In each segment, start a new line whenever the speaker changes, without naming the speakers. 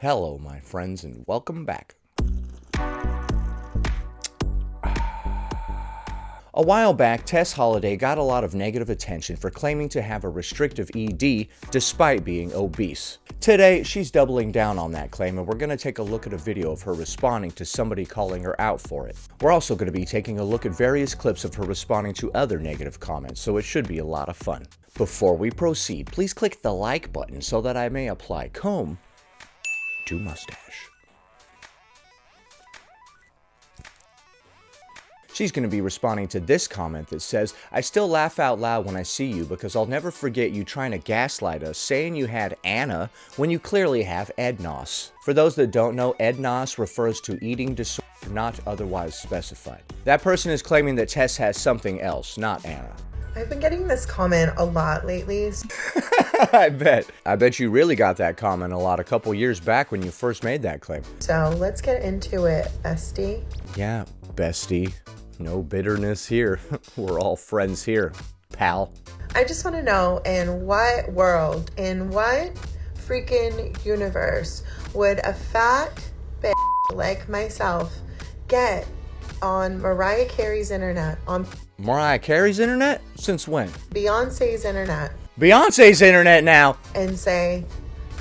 Hello, my friends, and welcome back. A while back, Tess Holliday got a lot of negative attention for claiming to have a restrictive ED despite being obese. Today, she's doubling down on that claim, and we're going to take a look at a video of her responding to somebody calling her out for it. We're also going to be taking a look at various clips of her responding to other negative comments, so it should be a lot of fun. Before we proceed, please click the like button so that I may apply comb to mustache. She's going to be responding to this comment that says, I still laugh out loud when I see you because I'll never forget you trying to gaslight us saying you had Anna when you clearly have EDNOS. For those that don't know, EDNOS refers to eating disorder not otherwise specified. That person is claiming that Tess has something else, not Anna.
I've been getting this comment a lot lately.
I bet you really got that comment a lot a couple years back when you first made that claim.
So let's get into it, bestie.
Yeah, bestie. No bitterness here. We're all friends here, pal.
I just want to know, in what world, in what freaking universe would a fat bitch like myself get on Mariah Carey's internet, on
Mariah Carey's internet? Since when?
Beyonce's internet,
Beyonce's internet now!
and say,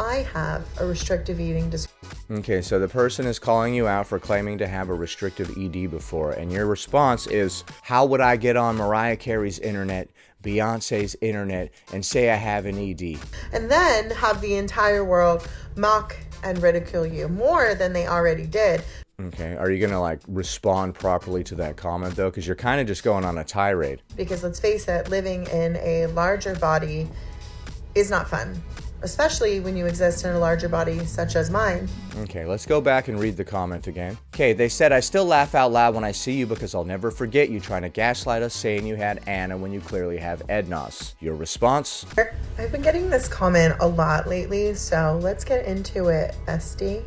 I have a restrictive eating disorder?
Okay, so the person is calling you out for claiming to have a restrictive ED before, and your response is, how would I get on Mariah Carey's internet, Beyonce's internet, and say I have an ED?
And then have the entire world mock and ridicule you more than they already did.
Okay, are you gonna respond properly to that comment though? Because you're kind of just going on a tirade.
Because let's face it, living in a larger body is not fun, especially when you exist in a larger body such as mine.
Okay, let's go back and read the comment again. Okay, they said, I still laugh out loud when I see you because I'll never forget you trying to gaslight us saying you had Anna when you clearly have EDNOS. Your response?
I've been getting this comment a lot lately, so let's get into it, bestie.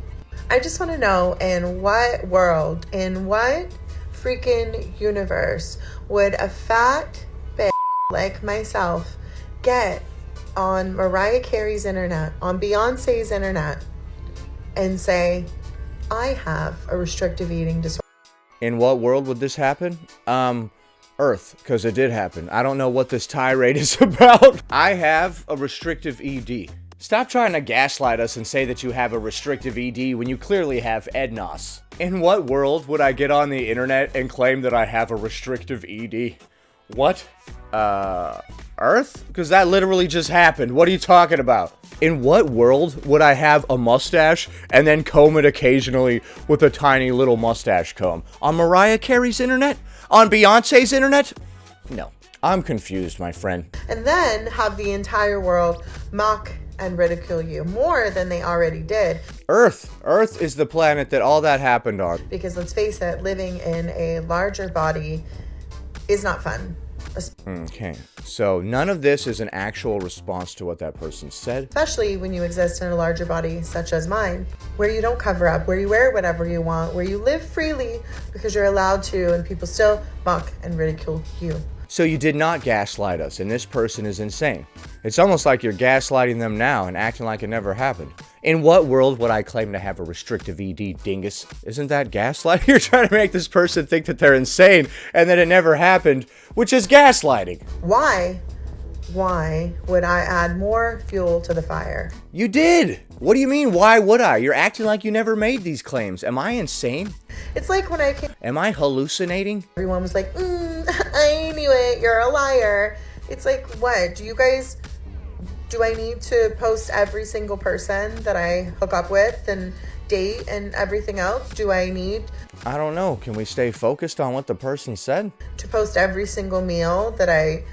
I just want to know, in what world, in what freaking universe would a fat bitch like myself get on Mariah Carey's internet, on Beyonce's internet, and say, I have a restrictive eating disorder?
In what world would this happen? Earth, because it did happen. I don't know what this tirade is about. I have a restrictive ED. Stop trying to gaslight us and say that you have a restrictive ED when you clearly have EDNOS. In what world would I get on the internet and claim that I have a restrictive ED? What? Earth? Because that literally just happened. What are you talking about? In what world would I have a mustache and then comb it occasionally with a tiny little mustache comb? On Mariah Carey's internet? On Beyonce's internet? No. I'm confused, my friend.
And then have the entire world mock and ridicule you more than they already did.
Earth. Earth is the planet that all that happened on.
Because let's face it, living in a larger body is not fun.
Okay, so none of this is an actual response to what that person said.
Especially when you exist in a larger body such as mine, where you don't cover up, where you wear whatever you want, where you live freely because you're allowed to, and people still mock and ridicule you.
So you did not gaslight us, and this person is insane. It's almost like you're gaslighting them now and acting like it never happened. In what world would I claim to have a restrictive ED, dingus? Isn't that gaslighting? You're trying to make this person think that they're insane and that it never happened, which is gaslighting.
Why would I add more fuel to the fire?
You did! What do you mean, why would I? You're acting like you never made these claims. Am I insane?
It's like when I came...
Am I hallucinating?
Everyone was like, I knew it, you're a liar. It's like, what? Do I need to post every single person that I hook up with and date and everything else? Do I need...
I don't know. Can we stay focused on what the person said?
To post every single meal that I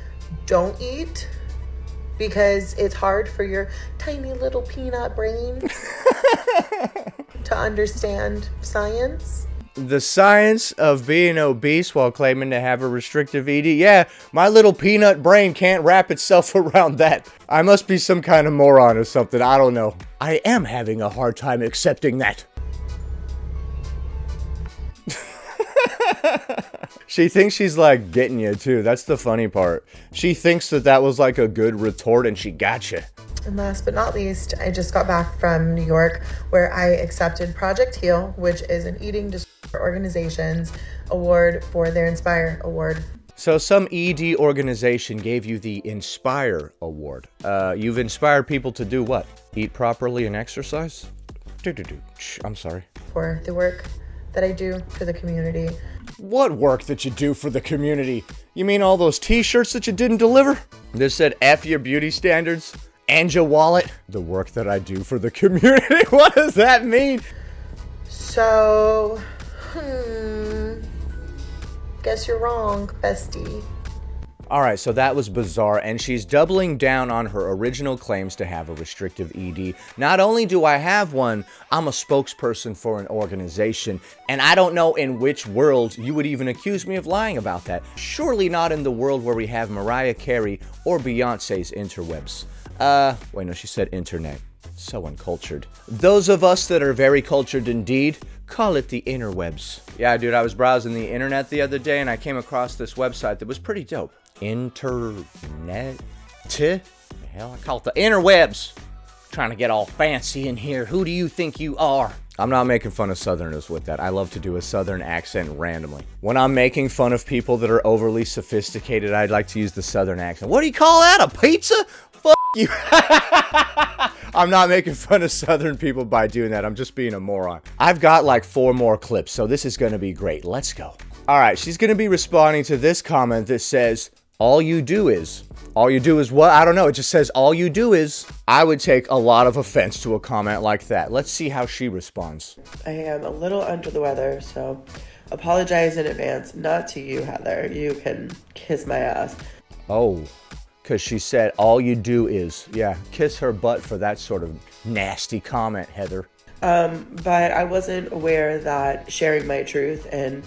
don't eat? Because it's hard for your tiny little peanut brain to understand science.
The science of being obese while claiming to have a restrictive ED? Yeah, my little peanut brain can't wrap itself around that. I must be some kind of moron or something, I don't know. I am having a hard time accepting that. She thinks she's getting you too. That's the funny part. She thinks that was a good retort and she got you.
And last but not least, I just got back from New York where I accepted Project Heal, which is an eating disorder organization's award for their Inspire Award.
So some ED organization gave you the Inspire Award. You've inspired people to do what? Eat properly and exercise? I'm sorry.
For the work that I do for the community.
What work that you do for the community? You mean all those t-shirts that you didn't deliver? This said F your beauty standards and your wallet. The work that I do for the community? What does that mean?
So, guess you're wrong, bestie.
Alright, so that was bizarre, and she's doubling down on her original claims to have a restrictive ED. Not only do I have one, I'm a spokesperson for an organization, and I don't know in which world you would even accuse me of lying about that. Surely not in the world where we have Mariah Carey or Beyonce's interwebs. Wait, no, she said internet. So uncultured. Those of us that are very cultured indeed, call it the interwebs. Yeah, dude, I was browsing the internet the other day and I came across this website that was pretty dope. Internet? Hell, I call it the interwebs. Trying to get all fancy in here. Who do you think you are? I'm not making fun of Southerners with that. I love to do a Southern accent randomly. When I'm making fun of people that are overly sophisticated, I'd like to use the Southern accent. What do you call that? A pizza? Fuck you. I'm not making fun of Southern people by doing that. I'm just being a moron. I've got like 4 more clips, so this is going to be great. Let's go. All right, she's going to be responding to this comment that says, all you do is what? I don't know. It just says all you do is. I would take a lot of offense to a comment like that. Let's see how she responds.
I am a little under the weather, so apologize in advance. Not to you, Heather. You can kiss my ass.
Oh, because she said all you do is. Yeah, kiss her butt for that sort of nasty comment, Heather.
But I wasn't aware that sharing my truth and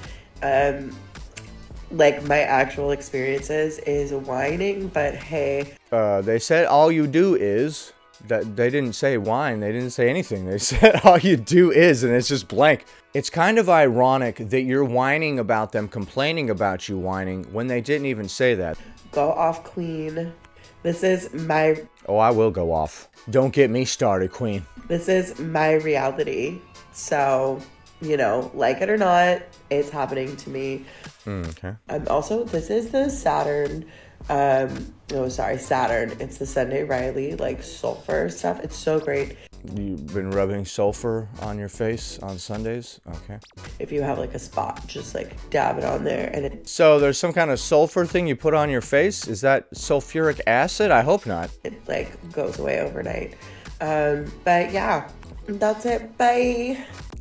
like my actual experiences is whining, but hey.
They said all you do is. That they didn't say whine, they didn't say anything. They said all you do is, and it's just blank. It's kind of ironic that you're whining about them complaining about you whining when they didn't even say that.
Go off, queen. This is my...
Oh, I will go off. Don't get me started, queen.
This is my reality. So, you know, like it or not, it's happening to me.
Okay.
Also, this is the Saturn, Saturn. It's the Sunday Riley, like, sulfur stuff. It's so great.
You've been rubbing sulfur on your face on Sundays? Okay.
If you have, like, a spot, just, like, dab it on there. And it...
So there's some kind of sulfur thing you put on your face? Is that sulfuric acid? I hope not.
It, like, goes away overnight. But, yeah. That's it. Bye.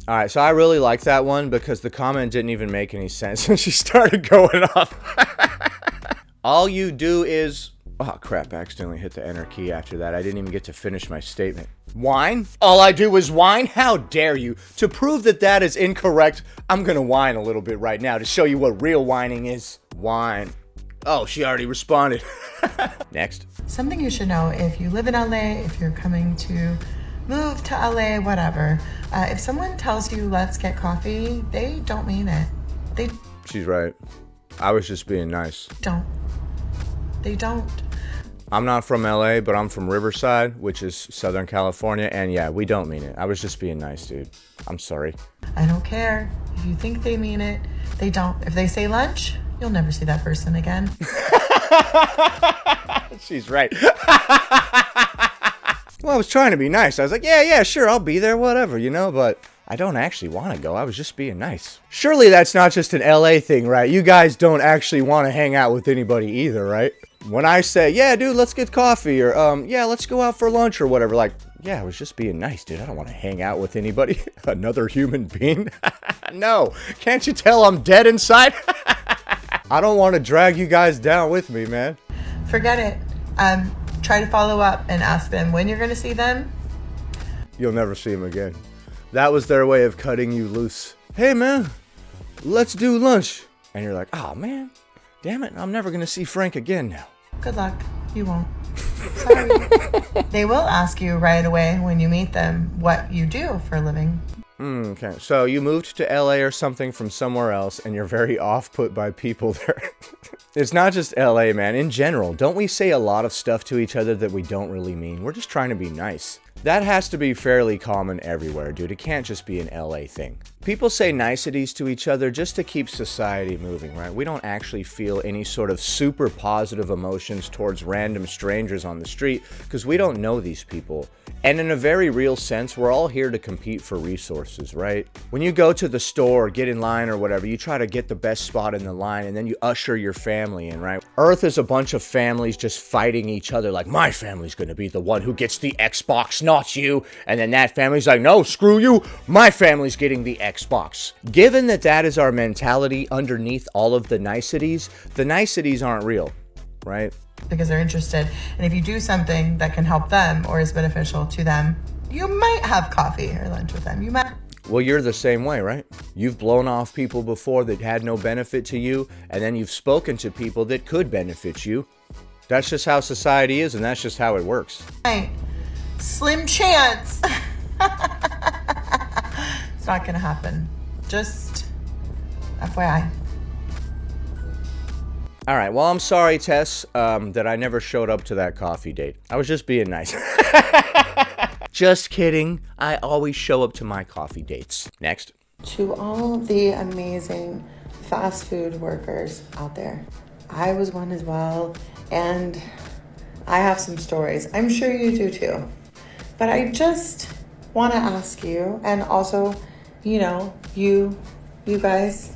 All right, so I really like that one because the comment didn't even make any sense and she started going off. All you do is... Oh, crap, I accidentally hit the enter key after that. I didn't even get to finish my statement. Whine? All I do is whine? How dare you? To prove that that is incorrect, I'm gonna whine a little bit right now to show you what real whining is. Whine. Oh, she already responded. Next.
Something you should know if you live in LA, if you're coming to move to LA, whatever. If someone tells you, let's get coffee, they don't mean it. They
She's right. I was just being nice.
don't. They don't.
I'm not from LA, but I'm from Riverside, which is Southern California, and yeah, we don't mean it. I was just being nice, dude. I'm sorry.
I don't care. If you think they mean it, they don't. If they say lunch, you'll never see that person again.
She's right. Well, I was trying to be nice. I was like, yeah, sure, I'll be there, whatever, you know, but I don't actually want to go. I was just being nice. Surely that's not just an LA thing, right? You guys don't actually want to hang out with anybody either, right? When I say, yeah, dude, let's get coffee, or, yeah, let's go out for lunch, or whatever, like, yeah, I was just being nice, dude. I don't want to hang out with anybody. Another human being? No. Can't you tell I'm dead inside? I don't want to drag you guys down with me, man.
Forget it. Try to follow up and ask them when you're going to see them.
You'll never see them again. That was their way of cutting you loose. Hey, man, let's do lunch. And you're like, oh, man, damn it, I'm never going to see Frank again now.
Good luck. You won't. Sorry. They will ask you right away when you meet them what you do for a living.
Okay, so you moved to LA or something from somewhere else, and you're very off-put by people there. It's not just LA, man. In general, don't we say a lot of stuff to each other that we don't really mean? We're just trying to be nice. That has to be fairly common everywhere, dude. It can't just be an LA thing. People say niceties to each other just to keep society moving, right? We don't actually feel any sort of super positive emotions towards random strangers on the street because we don't know these people. And in a very real sense, we're all here to compete for resources, right? When you go to the store, get in line or whatever, you try to get the best spot in the line and then you usher your family in, right? Earth is a bunch of families just fighting each other like, my family's gonna be the one who gets the Xbox, not you. And then that family's like, no, screw you. My family's getting the Xbox. Given that that is our mentality underneath all of the niceties aren't real, right?
Because they're interested. And if you do something that can help them or is beneficial to them, you might have coffee or lunch with them. You might.
Well, you're the same way, right? You've blown off people before that had no benefit to you, and then you've spoken to people that could benefit you. That's just how society is, and that's just how it works.
Right. Slim chance. It's not gonna happen. Just FYI.
All right, well, I'm sorry, Tess, that I never showed up to that coffee date. I was just being nice. Just kidding. I always show up to my coffee dates. Next.
To all the amazing fast food workers out there, I was one as well, and I have some stories. I'm sure you do too. But I just want to ask you, and also, you know, you guys,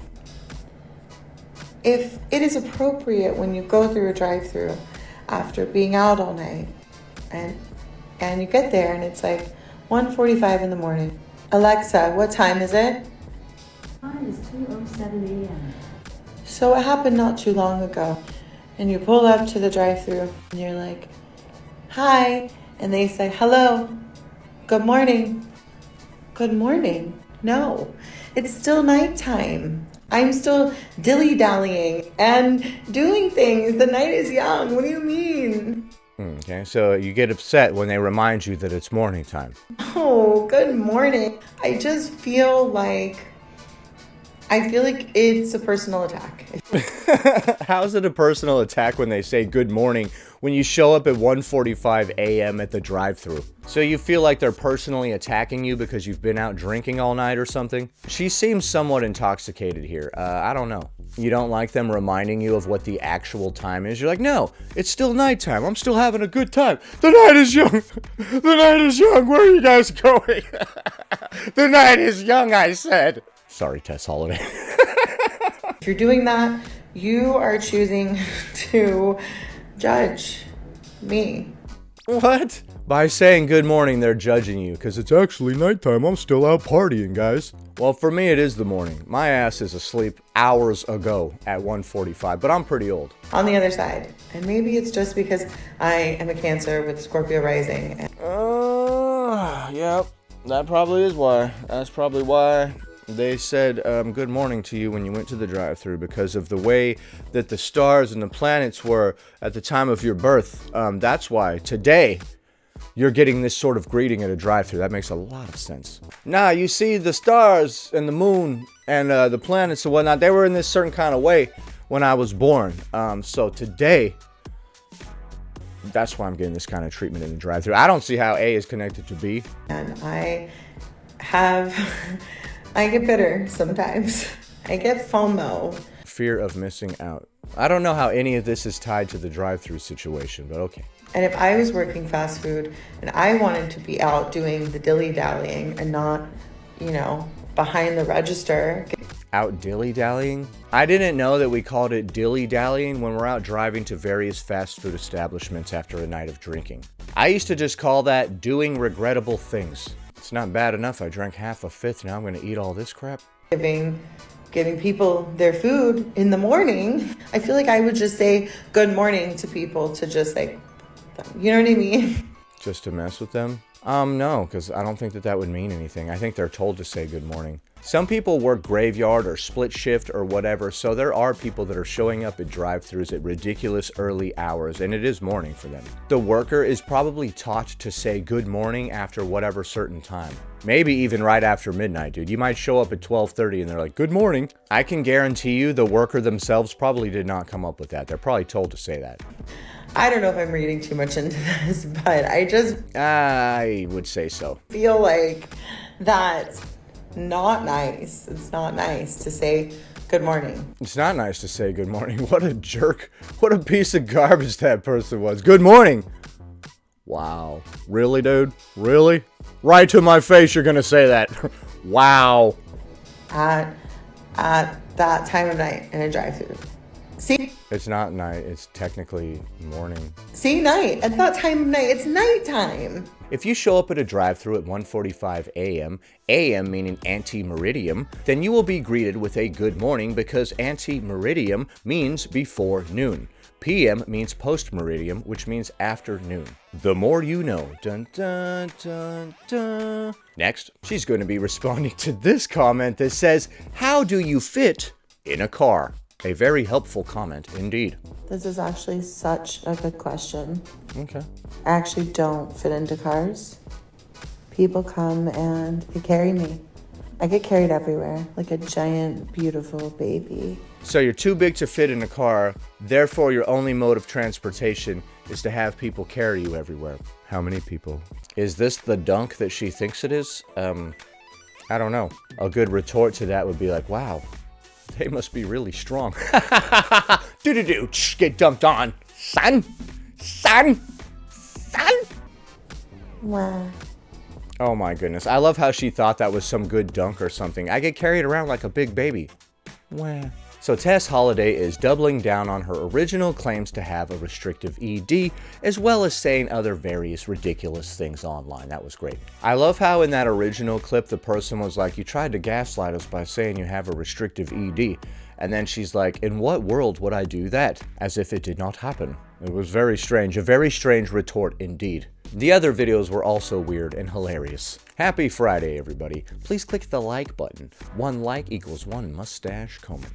if it is appropriate when you go through a drive-thru after being out all night and you get there and it's like 1:45 in the morning. Alexa, what time is it?
Time is 2:07 a.m.
So it happened not too long ago. And you pull up to the drive-thru and you're like, hi. And they say, hello, good morning. Good morning. No, it's still nighttime. I'm still dilly-dallying and doing things. The night is young. What do you mean?
Okay, so you get upset when they remind you that it's morning time.
Oh, good morning. I just feel like it's a personal attack.
How is it a personal attack when they say good morning when you show up at 1:45 a.m. at the drive-thru? So you feel like they're personally attacking you because you've been out drinking all night or something? She seems somewhat intoxicated here. I don't know. You don't like them reminding you of what the actual time is? You're like, no, it's still nighttime. I'm still having a good time. The night is young. The night is young. Where are you guys going? The night is young, I said. Sorry, Tess Holliday.
If you're doing that, you are choosing to judge me.
What? By saying good morning, they're judging you, because it's actually nighttime. I'm still out partying, guys. Well, for me, it is the morning. My ass is asleep hours ago at 1:45, but I'm pretty old.
On the other side. And maybe it's just because I am a Cancer with Scorpio rising.
Yep. That probably is why. That's probably why they said good morning to you when you went to the drive-thru, because of the way that the stars and the planets were at the time of your birth. That's why today you're getting this sort of greeting at a drive-thru. That makes a lot of sense. Nah, you see, the stars and the moon and the planets and whatnot, they were in this certain kind of way when I was born. So today, that's why I'm getting this kind of treatment in the drive-thru. I don't see how A is connected to B.
And I get bitter sometimes. I get FOMO.
Fear of missing out. I don't know how any of this is tied to the drive-thru situation, but okay.
And if I was working fast food and I wanted to be out doing the dilly-dallying and not, behind the register.
Out dilly-dallying? I didn't know that we called it dilly-dallying when we're out driving to various fast food establishments after a night of drinking. I used to just call that doing regrettable things. It's not bad enough I drank half a fifth, now I'm gonna eat all this crap.
Giving people their food in the morning. I feel like I would just say good morning to people to just like, you know what I mean?
Just to mess with them? No, because I don't think that that would mean anything. I think they're told to say good morning. Some people work graveyard or split shift or whatever, so there are people that are showing up at drive-thrus at ridiculous early hours, and it is morning for them. The worker is probably taught to say good morning after whatever certain time. Maybe even right after midnight, dude. You might show up at 12:30 and they're like, good morning. I can guarantee you the worker themselves probably did not come up with that. They're probably told to say that.
I don't know if I'm reading too much into this, but
I would say so.
feel like that's not nice. It's not nice to say good morning.
It's not nice to say good morning. What a jerk. What a piece of garbage that person was. Good morning. Wow. Really, dude? Really? Right to my face, you're gonna say that. Wow.
At that time of night in a drive-thru. See?
It's not night. It's technically morning.
See, night. At that time of night, it's nighttime.
If you show up at a drive-thru at 1:45 a.m., a.m. meaning ante-meridium, then you will be greeted with a good morning because ante-meridium means before noon. PM means post-meridium, which means afternoon. The more you know. Dun, dun, dun, dun. Next, she's going to be responding to this comment that says, how do you fit in a car? A very helpful comment indeed.
This is actually such a good question.
Okay.
I actually don't fit into cars. People come and they carry me. I get carried everywhere like a giant, beautiful baby.
So you're too big to fit in a car, therefore your only mode of transportation is to have people carry you everywhere. How many people? Is this the dunk that she thinks it is? I don't know. A good retort to that would be like, wow, they must be really strong. Do-do-do, get dunked on. Son! Son! Son!
Wow.
Oh my goodness. I love how she thought that was some good dunk or something. I get carried around like a big baby. Wah. So Tess Holliday is doubling down on her original claims to have a restrictive ED, as well as saying other various ridiculous things online. That was great. I love how in that original clip, the person was like, you tried to gaslight us by saying you have a restrictive ED. And then she's like, in what world would I do that? As if it did not happen. It was very strange. A very strange retort indeed. The other videos were also weird and hilarious. Happy Friday, everybody. Please click the like button. 1 like equals 1 mustache combing.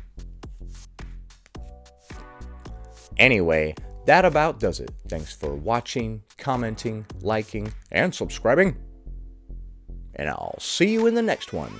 Anyway, that about does it. Thanks for watching, commenting, liking, and subscribing. And I'll see you in the next one.